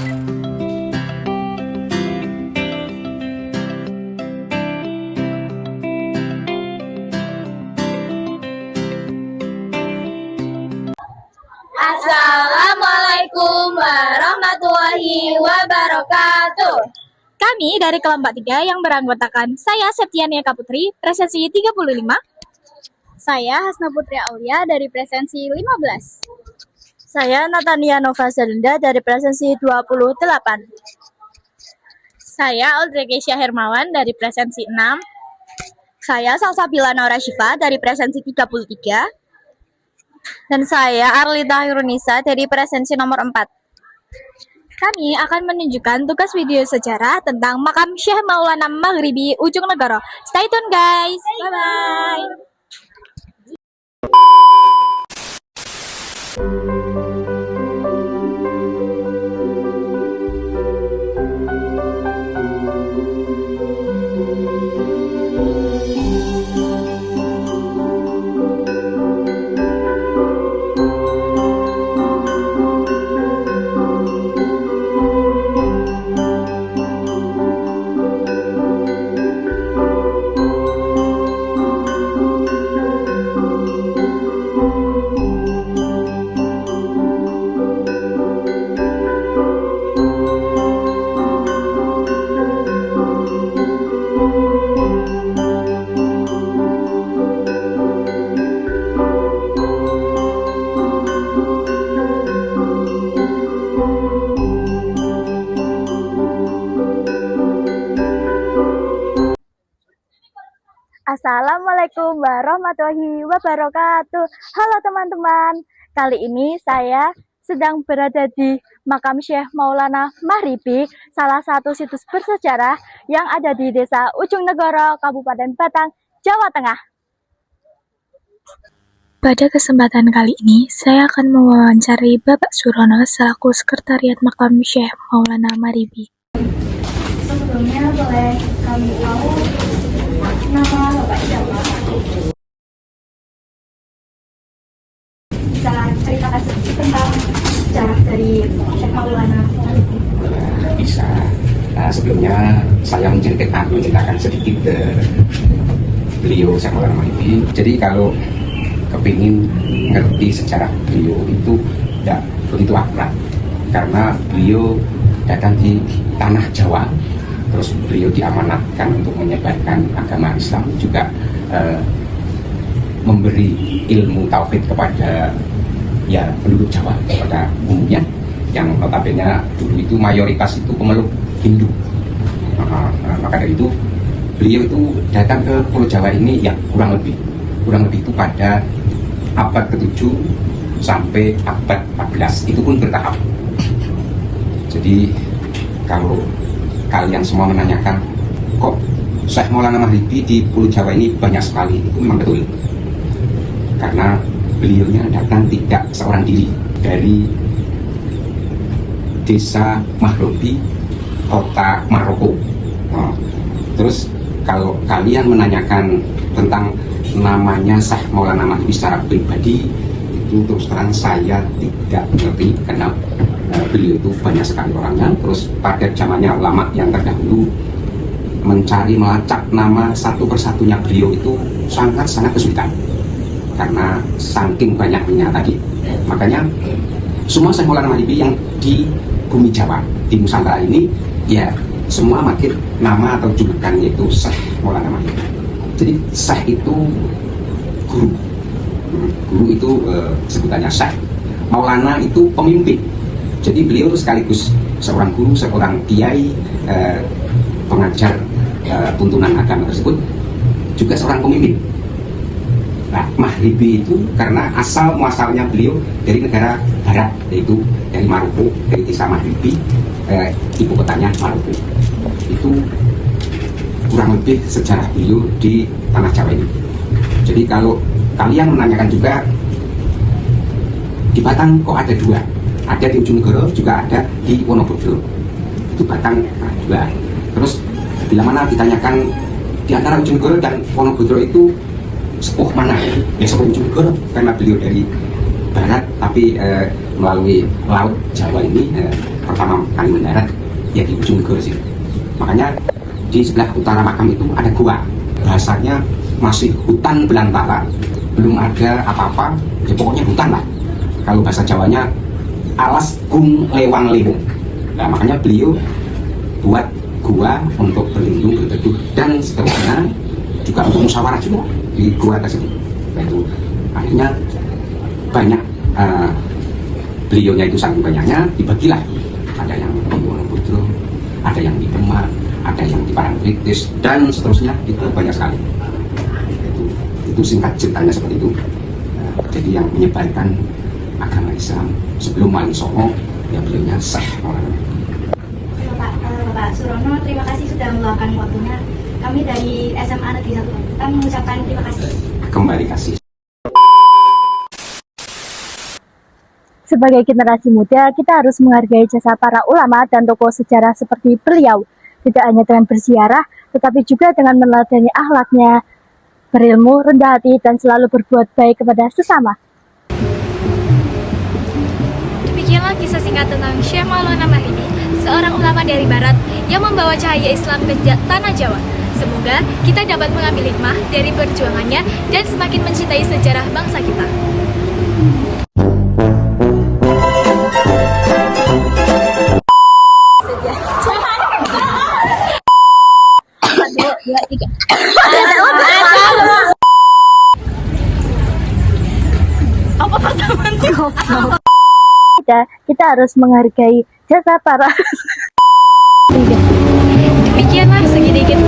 Assalamualaikum warahmatullahi wabarakatuh. Kami dari kelompok 3 yang beranggotakan saya Septiania Kaputri, presensi 35. Saya Hasna Putri Aulia dari presensi 15. Saya Natania Nova Zelenda dari presensi 28. Saya Audrey Keisha Hermawan dari presensi 6. Saya Salsabila Naura Syifa dari presensi 33. Dan saya Arlita Hirunisa dari presensi nomor 4. Kami akan menunjukkan tugas video sejarah tentang makam Syekh Maulana Maghribi Ujung Negoro. Stay tune guys. Bye-bye. Assalamualaikum warahmatullahi wabarakatuh. Halo teman-teman, kali ini saya sedang berada di makam Syekh Maulana Maghribi, salah satu situs bersejarah yang ada di Desa Ujung Negoro, Kabupaten Batang, Jawa Tengah. Pada kesempatan kali ini, saya akan mewawancari Bapak Surono selaku Sekretariat Makam Syekh Maulana Maghribi. Sebelumnya boleh kami tahu nama Bapak siapa? Bisa ceritakan sedikit tentang sejarah dari Syekh Maulana? Bisa. Sebelumnya saya menceritakan sedikit beliau Syekh Maulana Maghribi. Jadi kalau kepingin ngerti sejarah beliau itu tidak begitu akurat, karena beliau datang di tanah Jawa, terus beliau diamanatkan untuk menyebarkan agama Islam, juga memberi ilmu tauhid kepada penduduk Jawa pada umumnya, yang notabene dulu itu mayoritas itu pemeluk Hindu. Maka dari itu beliau itu datang ke Pulau Jawa ini kurang lebih itu pada abad ke-7 sampai abad 14, itu pun bertahap. Jadi kalau kalian semua menanyakan kok Syekh Maulana Maghribi di Pulau Jawa ini banyak sekali, itu memang betul, karena beliaunya datang tidak seorang diri dari desa Maghribi, kota Maroko. Terus kalau kalian menanyakan tentang namanya Syekh Maulana Maghribi secara pribadi, itu terus terang saya tidak mengerti, karena beliau itu banyak sekali orangnya. Terus pada zamannya ulama yang terdahulu mencari melacak nama satu persatunya beliau itu sangat kesulitan, karena saking banyaknya tadi. Makanya semua Syekh Maulana Maghribi yang di bumi Jawa, di Nusantara ini, semua makin nama atau julukannya itu Syekh Maulana Maghribi. Jadi Syekh itu guru itu sebutannya Syekh. Maulana itu pemimpin. Jadi beliau itu sekaligus seorang guru, seorang kiai, pengajar tuntunan agama tersebut, juga seorang pemimpin. Nah, Maghribi itu karena asal muasalnya beliau dari negara barat, yaitu dari Maroko, dari desa Maghribi, ibu kotanya Maroko. Itu kurang lebih sejarah beliau di tanah Jawa ini. Jadi kalau kalian menanyakan juga di Batang kok ada dua, ada di Ujung Negoro, juga ada di Wonobodo. Itu Batang dua. Terus bila mana ditanyakan di antara Ujung Negoro dan Wonobodo itu sepuh mana? Ya sepuh Ujung Negoro, karena beliau dari barat tapi melalui laut Jawa ini pertama kali mendarat ya di ujung gor sih. Makanya di sebelah utara makam itu ada gua. Bahasanya masih hutan belantara, belum ada apa-apa, ya pokoknya hutan lah. Kalau bahasa Jawanya alas gung lewang lewung. Nah, makanya beliau buat gua untuk berlindung, berteduh, dan seterusnya juga untuk musyawarah juga di gua tersebut. Itu akhirnya banyak beliaunya itu saking banyaknya dibagilah. Ada yang di Wonogudro, ada yang di Demak, ada yang di Parangtritis, dan seterusnya. Itu banyak sekali. Itu singkat ceritanya seperti itu. Jadi yang menyebarkan agama Islam sebelum Wali Songo ya beliaunya Syekh Maulana. Bapak Surono, terima kasih sudah meluangkan waktunya. Kami dari SMA Negeri 1 Pacitan mengucapkan terima kasih. Kembali kasih. Sebagai generasi muda, kita harus menghargai jasa para ulama dan tokoh sejarah seperti beliau. Tidak hanya dengan berziarah, tetapi juga dengan meneladani akhlaknya, berilmu, rendah hati, dan selalu berbuat baik kepada sesama. Demikianlah kisah singkat tentang Syekh Maulana Mahridi, seorang ulama dari Barat yang membawa cahaya Islam ke tanah Jawa. Semoga kita dapat mengambil hikmah dari perjuangannya dan semakin mencintai sejarah bangsa kita. Kita harus menghargai jasa para Demikianlah sedikit